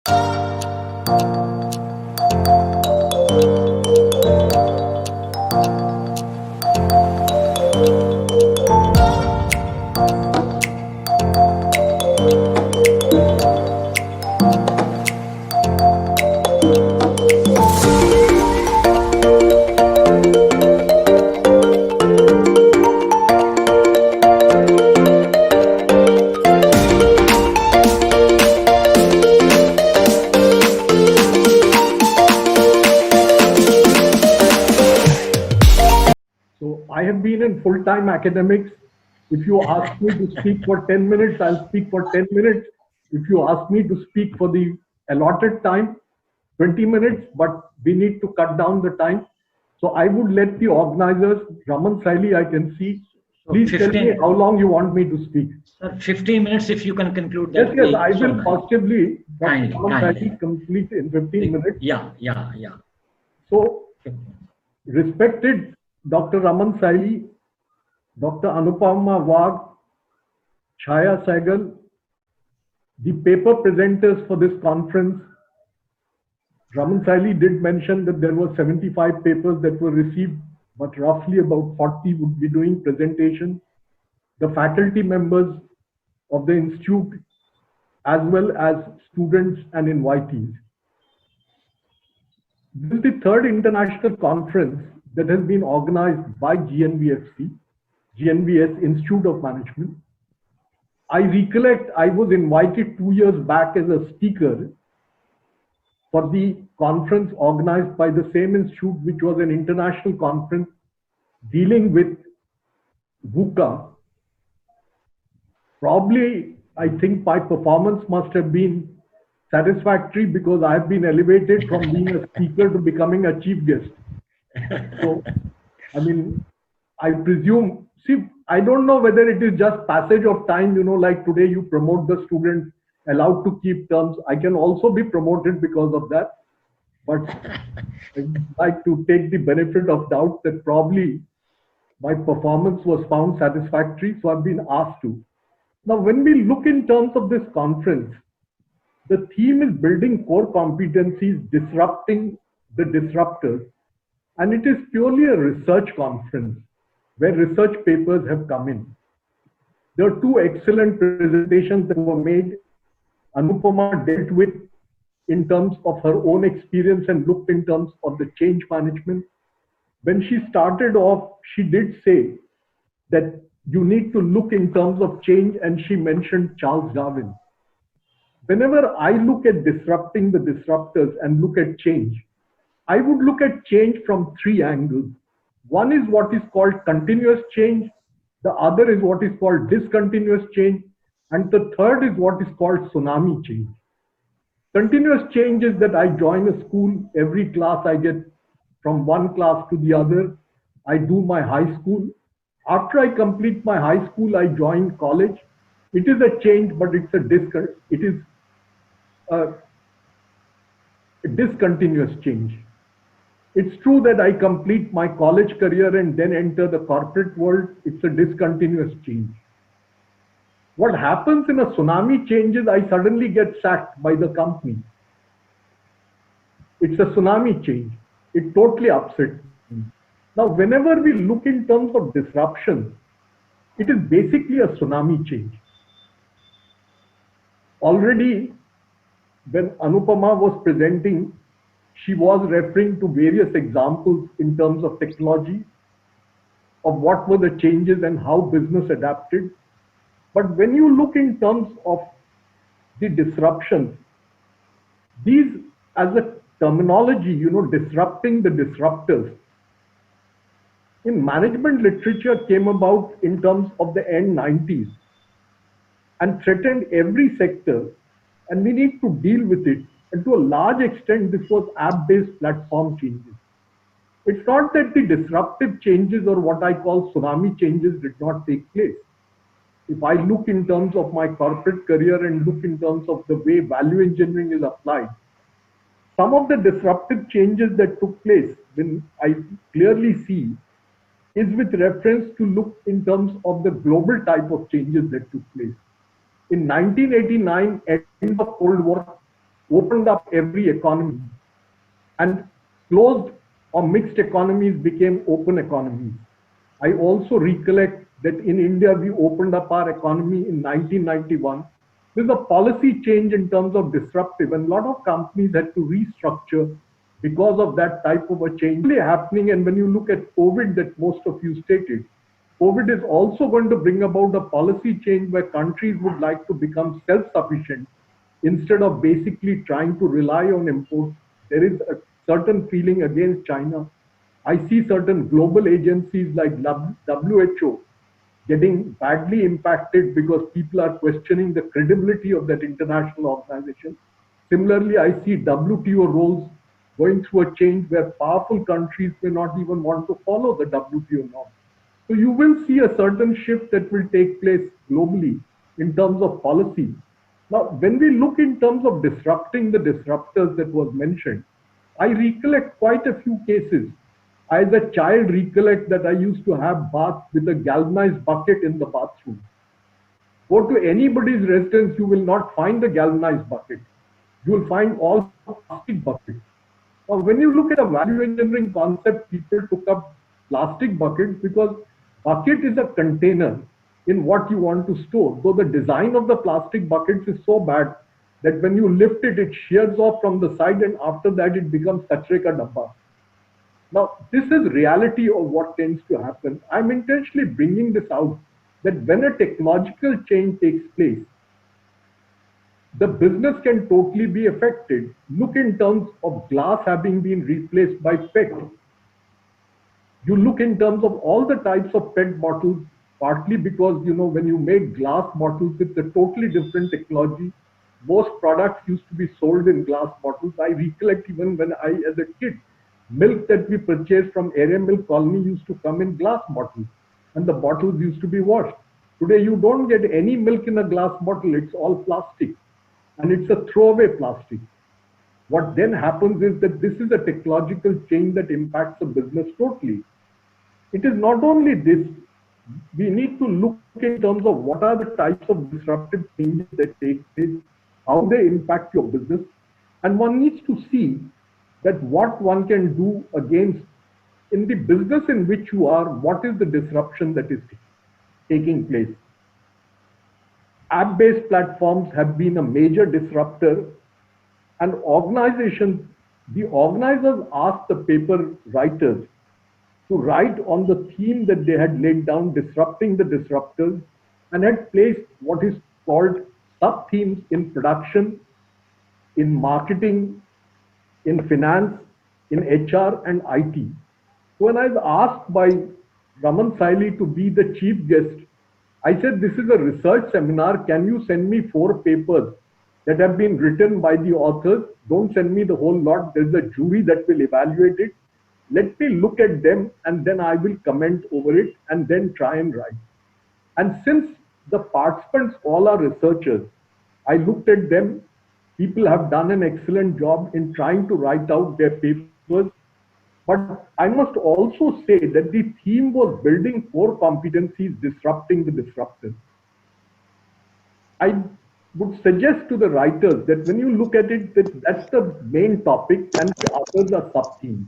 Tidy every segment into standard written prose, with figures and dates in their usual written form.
So I have been in full-time academics. If you ask me to speak for 10 minutes, I'll speak for 10 minutes. If you ask me to speak for the allotted time, 20 minutes, but we need to cut down the time. So I would let the organizers, Raman Saili, I can see, So please tell me 15, how long you want me to speak. 15 minutes if you can conclude Yes, that. yes, I so will nice. possibly, Dr. Kindly, Raman kindly. Saili, complete in 15 minutes. Yeah. So, respected Dr. Raman Saili, Dr. Anupama Wagh, Chaya Saigal, the paper presenters for this conference. Raman Saili did mention that there were 75 papers that were received, but roughly about 40 would be doing presentation. The faculty members of the institute, as well as students and invitees. This is the third international conference that has been organized by GNVFC, GNVS Institute of Management. I recollect I was invited 2 years back as a speaker for the conference organized by the same institute, which was an international conference dealing with VUCA. Probably, I think my performance must have been satisfactory because I've been elevated from being a speaker to becoming a chief guest. So, I mean, I presume, see, I don't know whether it is just passage of time, like today you promote the students allowed to keep terms. I can also be promoted because of that. But I'd like to take the benefit of doubt that probably my performance was found satisfactory, so I've been asked to. Now, when we look in terms of this conference, the theme is building core competencies, disrupting the disruptors, and it is purely a research conference where research papers have come in. There are two excellent presentations that were made. Anupama dealt with in terms of her own experience and looked in terms of the change management. When she started off, she did say that you need to look in terms of change, and she mentioned Charles Darwin. Whenever I look at disrupting the disruptors and look at change, I would look at change from three angles. One is what is called continuous change, the other is what is called discontinuous change, and the third is what is called tsunami change. Continuous change is that I join a school, every class I get from one class to the other. I do my high school. After I complete my high school, I join college. It is a change, but it's a discontinuous change. It's true that I complete my college career and then enter the corporate world. It's a discontinuous change. What happens in a tsunami change is I suddenly get sacked by the company. It's a tsunami change. It totally upsets me. Now, whenever we look in terms of disruption, it is basically a tsunami change. Already, when Anupama was presenting, she was referring to various examples in terms of technology, of what were the changes and how business adapted. But when you look in terms of the disruptions, these as a terminology, disrupting the disruptors, in management literature came about in terms of the end 90s and threatened every sector, and we need to deal with it. And to a large extent, this was app-based platform changes. It's not that the disruptive changes or what I call tsunami changes did not take place. If I look in terms of my corporate career and look in terms of the way value engineering is applied, some of the disruptive changes that took place, when I clearly see, is with reference to look in terms of the global type of changes that took place. In 1989, end of Cold War, opened up every economy, and closed or mixed economies became open economies. I also recollect that in India, we opened up our economy in 1991. There's a policy change in terms of disruptive, and a lot of companies had to restructure because of that type of a change really happening. And when you look at COVID, that most of you stated, COVID is also going to bring about a policy change where countries would like to become self-sufficient instead of basically trying to rely on imports. There is a certain feeling against China. I see certain global agencies like WHO getting badly impacted because people are questioning the credibility of that international organization. Similarly, I see WTO roles going through a change where powerful countries may not even want to follow the WTO norms. So you will see a certain shift that will take place globally in terms of policy. Now, when we look in terms of disrupting the disruptors that was mentioned, I recollect quite a few cases. As a child, recollect that I used to have baths with a galvanized bucket in the bathroom. Go to anybody's residence, you will not find a galvanized bucket. You will find all plastic buckets. Now, when you look at a value engineering concept, people took up plastic buckets because bucket is a container in what you want to store. So the design of the plastic buckets is so bad that when you lift it, it shears off from the side, and after that it becomes kachre ka dabba. Now, this is reality of what tends to happen. I'm intentionally bringing this out that when a technological change takes place, the business can totally be affected. Look in terms of glass having been replaced by PET. You look in terms of all the types of PET bottles, partly because, when you make glass bottles, it's a totally different technology. Most products used to be sold in glass bottles. I recollect even when I, as a kid, milk that we purchased from area milk colony used to come in glass bottles, and the bottles used to be washed. Today, you don't get any milk in a glass bottle. It's all plastic, and it's a throwaway plastic. What then happens is that this is a technological change that impacts the business totally. It is not only this, we need to look in terms of what are the types of disruptive changes that take place, how they impact your business, and one needs to see that what one can do against, in the business in which you are, what is the disruption that is taking place. App-based platforms have been a major disruptor, and organizations, the organizers asked the paper writers to write on the theme that they had laid down, disrupting the disruptors, and had placed what is called sub-themes in production, in marketing, in finance, in HR and IT. So when I was asked by Raman Saili to be the chief guest, I said, this is a research seminar. Can you send me 4 papers that have been written by the authors? Don't send me the whole lot. There's a jury that will evaluate it. Let me look at them, and then I will comment over it and then try and write. And since the participants all are researchers, I looked at them. People have done an excellent job in trying to write out their papers. But I must also say that the theme was building 4 competencies, disrupting the disruptors. I would suggest to the writers that when you look at it, that's the main topic and the others are sub-themes.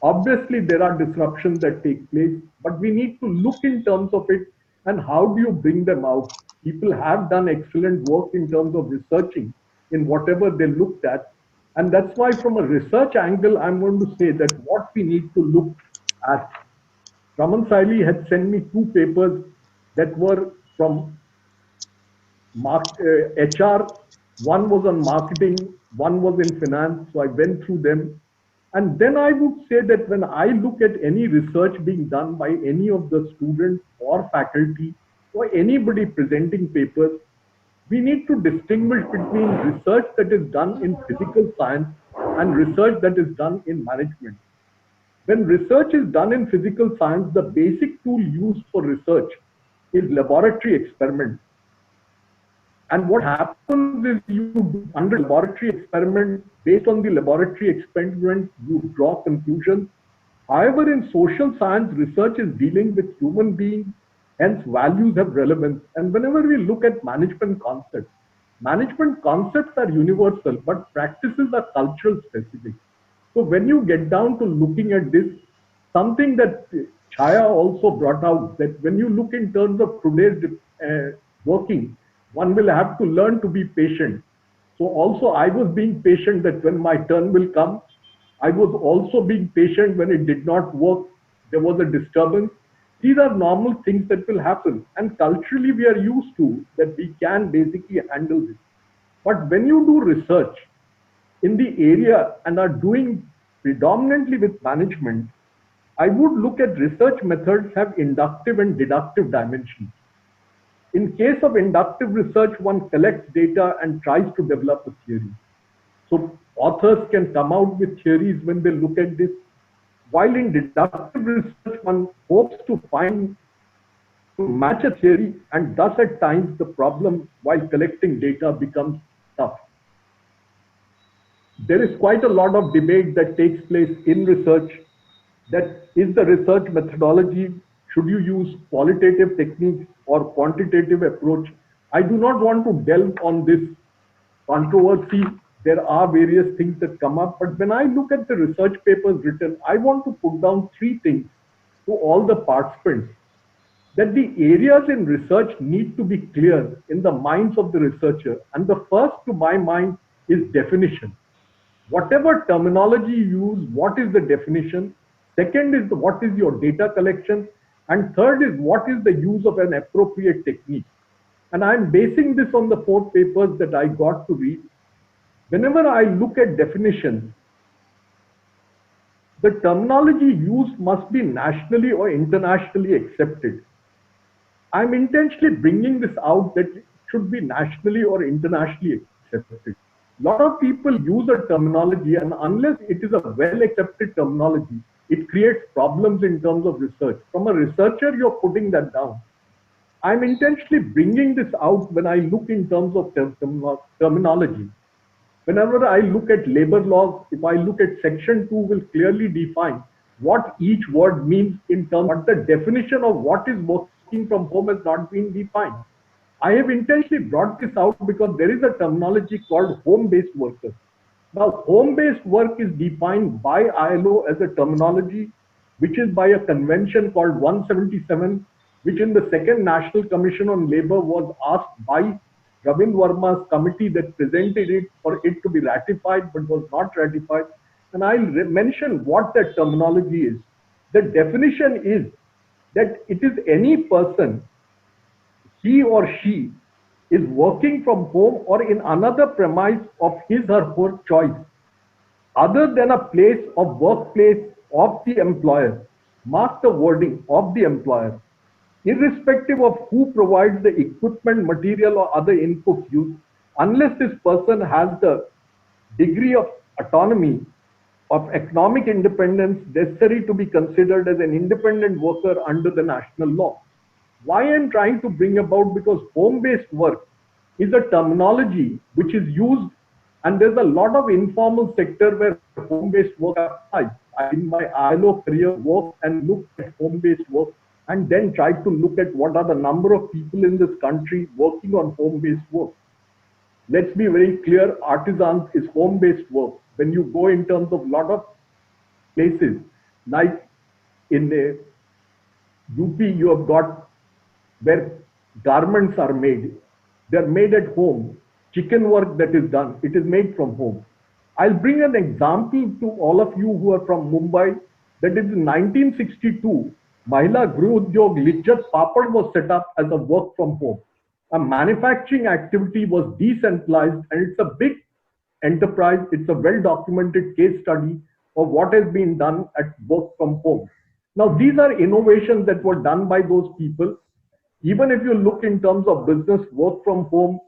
Obviously, there are disruptions that take place, but we need to look in terms of it and how do you bring them out. People have done excellent work in terms of researching in whatever they looked at. And that's why from a research angle, I'm going to say that what we need to look at. Raman Saili had sent me 2 papers that were from HR. One was on marketing, one was in finance. So I went through them. And then I would say that when I look at any research being done by any of the students or faculty or anybody presenting papers, we need to distinguish between research that is done in physical science and research that is done in management. When research is done in physical science, the basic tool used for research is laboratory experiments. And what happens is you do under laboratory experiment, based on the laboratory experiment, you draw conclusions. However, in social science, research is dealing with human beings, hence values have relevance. And whenever we look at management concepts, Management concepts are universal, but practices are cultural specific. So when you get down to looking at this, something that Chaya also brought out, that when you look in terms of today's working, one will have to learn to be patient. So also I was being patient that when my turn will come, I was also being patient when it did not work. There was a disturbance. These are normal things that will happen. And culturally, we are used to that we can basically handle this. But when you do research in the area and are doing predominantly with management, I would look at research methods have inductive and deductive dimensions. In case of inductive research, one collects data and tries to develop a theory. So authors can come out with theories when they look at this. While in deductive research, one hopes to find to match a theory, and thus at times the problem while collecting data becomes tough. There is quite a lot of debate that takes place in research, that is the research methodology, should you use qualitative techniques or quantitative approach? I do not want to delve on this controversy. There are various things that come up, but when I look at the research papers written, I want to put down three things to all the participants, that the areas in research need to be clear in the minds of the researcher. And the first to my mind is definition. Whatever terminology you use, what is the definition? Second is what is your data collection? And third is what is the use of an appropriate technique? And I'm basing this on the 4 papers that I got to read. Whenever I look at definitions, the terminology used must be nationally or internationally accepted. I'm intentionally bringing this out that it should be nationally or internationally accepted. A lot of people use a terminology, and unless it is a well accepted terminology, it creates problems in terms of research. From a researcher, you're putting that down. I'm intentionally bringing this out when I look in terms of terminology. Whenever I look at labor laws, if I look at section 2 will clearly define what each word means in terms of the definition of what is working from home has not been defined. I have intentionally brought this out because there is a terminology called home-based workers. Now, home-based work is defined by ILO as a terminology, which is by a convention called 177, which in the Second National Commission on Labour was asked by Ravind Verma's committee that presented it for it to be ratified, but was not ratified. And I'll mention what that terminology is. The definition is that it is any person, he or she is working from home or in another premise of his or her choice, other than a place of workplace of the employer. Mark the wording of the employer. Irrespective of who provides the equipment, material, or other inputs used, unless this person has the degree of autonomy of economic independence necessary to be considered as an independent worker under the national law. Why I'm trying to bring about, because home-based work is a terminology which is used, and there's a lot of informal sector where home-based work applies. I, in my ILO career, worked and looked at home-based work, and then tried to look at what are the number of people in this country working on home-based work. Let's be very clear, artisans is home-based work. When you go in terms of a lot of places, like in the UP, you have got where garments are made. They're made at home. Chicken work that is done, it is made from home. I'll bring an example to all of you who are from Mumbai. That is in 1962, Mahila Grih Udyog Lijjat Papad was set up as a work from home. A manufacturing activity was decentralized, and it's a big enterprise. It's a well documented case study of what has been done at work from home. Now, these are innovations that were done by those people. Even if you look in terms of business work from home,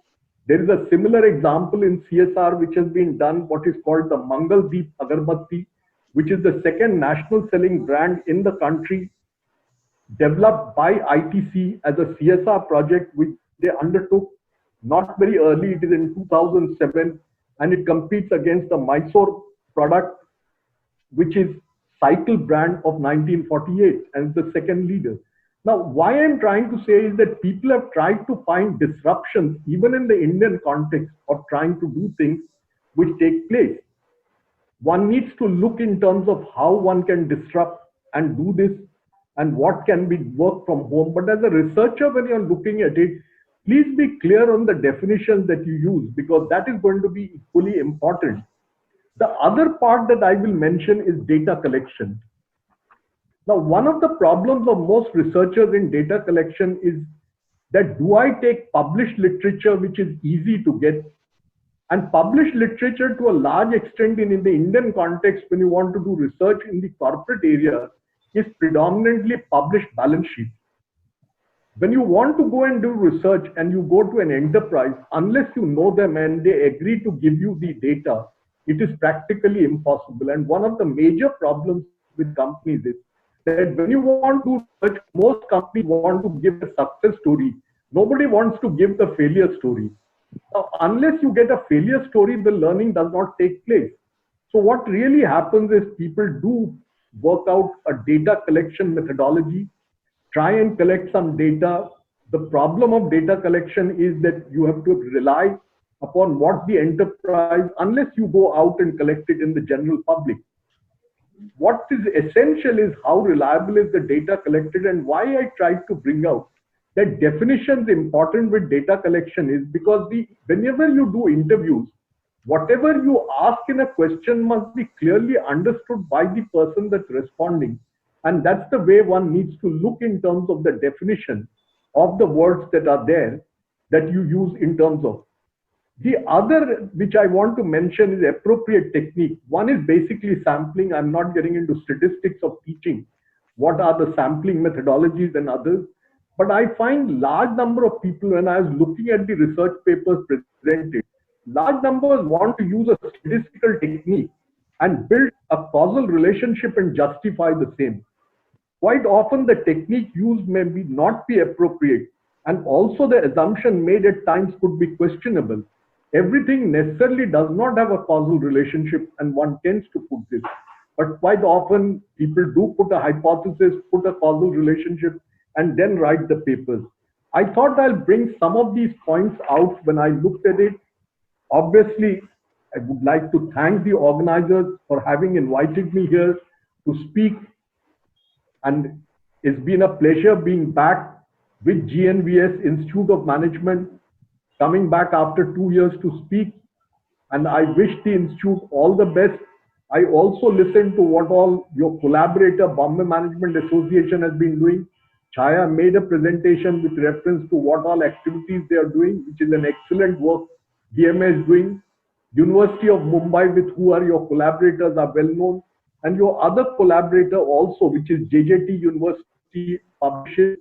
there is a similar example in CSR which has been done, what is called the Mangal Deep Agarbatti, which is the second national selling brand in the country, developed by ITC as a CSR project which they undertook not very early. It is in 2007, and it competes against the Mysore product, which is Cycle brand of 1948, and the second leader. Now, why I'm trying to say is that people have tried to find disruptions, even in the Indian context, of trying to do things which take place. One needs to look in terms of how one can disrupt and do this and what can be work from home. But as a researcher, when you're looking at it, please be clear on the definitions that you use, because that is going to be equally important. The other part that I will mention is data collection. Now, one of the problems of most researchers in data collection is that do I take published literature, which is easy to get, and published literature to a large extent in the Indian context, when you want to do research in the corporate area, is predominantly published balance sheets. When you want to go and do research and you go to an enterprise, unless you know them and they agree to give you the data, it is practically impossible. And one of the major problems with companies is that when you want to research, most companies want to give a success story. Nobody wants to give the failure story. Now, unless you get a failure story, the learning does not take place. So what really happens is people do work out a data collection methodology, try and collect some data. The problem of data collection is that you have to rely upon what the enterprise, unless you go out and collect it in the general public. What is essential is how reliable is the data collected, and why I tried to bring out that definitions important with data collection is because whenever you do interviews, whatever you ask in a question must be clearly understood by the person that's responding. And that's the way one needs to look in terms of the definition of the words that are there that you use in terms of. The other which I want to mention is appropriate technique. One is basically sampling. I'm not getting into statistics of teaching what are the sampling methodologies and others. But I find large number of people, when I was looking at the research papers presented, large numbers want to use a statistical technique and build a causal relationship and justify the same. Quite often the technique used may not be appropriate, and also the assumption made at times could be questionable. Everything necessarily does not have a causal relationship, and one tends to put this. But quite often people do put a hypothesis, put a causal relationship, and then write the papers. I thought I'll bring some of these points out when I looked at it. Obviously, I would like to thank the organizers for having invited me here to speak. And it's been a pleasure being back with GNVS Institute of Management, coming back after 2 years to speak. And I wish the Institute all the best. I also listened to what all your collaborator, Bombay Management Association, has been doing. Chaya made a presentation with reference to what all activities they are doing, which is an excellent work BMA is doing. University of Mumbai, with who are your collaborators, are well known. And your other collaborator also, which is JJT University Publishers.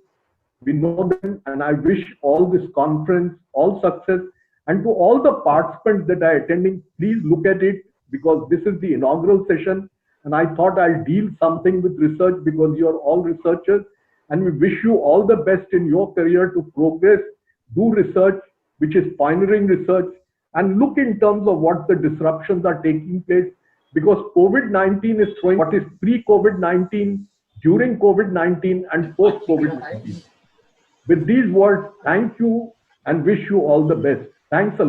We know them, and I wish all this conference all success. And to all the participants that are attending, please look at it, because this is the inaugural session. And I thought I'll deal something with research because you're all researchers. And we wish you all the best in your career to progress, do research, which is pioneering research, and look in terms of what the disruptions are taking place, because COVID-19 is throwing what is pre-COVID-19, during COVID-19, and post-COVID-19. With these words, thank you and wish you all the best. Thanks a lot.